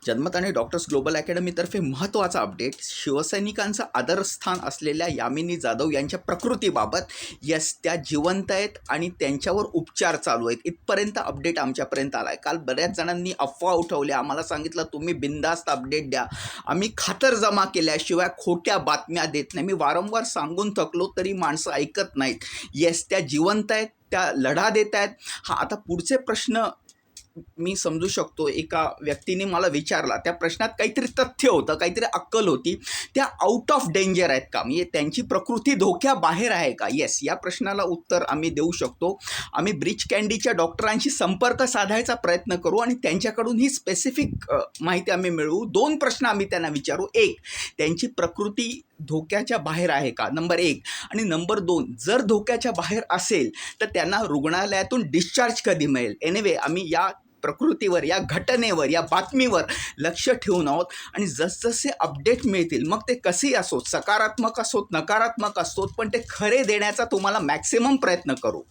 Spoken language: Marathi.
जन्मत आणि डॉक्टर्स ग्लोबल अकॅडमीतर्फे महत्त्वाचा अपडेट. शिवसैनिकांचं आदरस्थान असलेल्या यामिनी जाधव यांच्या प्रकृतीबाबत यस त्या जिवंत आहेत आणि त्यांच्यावर उपचार चालू आहेत, इथपर्यंत अपडेट आमच्यापर्यंत आला आहे. काल बऱ्याच जणांनी अफवा उठवल्या, आम्हाला सांगितलं तुम्ही बिनधास्त अपडेट द्या, आम्ही खातरजमा केल्याशिवाय खोट्या बातम्या देत नाही. मी वारंवार सांगून थकलो तरी माणसं ऐकत नाहीत. येस त्या जिवंत आहेत, त्या लढा देत आहेत. हा आता पुढचे प्रश्न मी समजू शकतो. एका व्यक्तीने मला विचारला, त्या प्रश्नात काहीतरी तथ्य होतं, काहीतरी अक्कल होती. त्या आउट ऑफ डेंजर आहेत का, म्हणजे त्यांची प्रकृती धोक्याबाहेर आहे का? येस, या प्रश्नाला उत्तर आम्ही देऊ शकतो. आम्ही ब्रीच कँडीच्या डॉक्टरांशी संपर्क साधायचा प्रयत्न करू आणि त्यांच्याकडून ही स्पेसिफिक माहिती आम्ही मिळवू. 2 प्रश्न आम्ही त्यांना विचारू. 1, त्यांची प्रकृती धोक्याच्या बाहेर आहे का, नंबर 1. आणि नंबर 2, जर धोक्याच्या बाहेर असेल तर त्यांना रुग्णालयातून डिस्चार्ज कधी मिळेल. एनिवे, आम्ही या प्रकृतीवर, या घटनेवर, या बातमीवर लक्ष ठेवून आहोत आणि जसजसे अपडेट मिळतील, मग ते कसेही असोत, सकारात्मक असोत, नकारात्मक असोत, पण ते खरे देण्याचा तुम्हाला मॅक्सिमम प्रयत्न करू.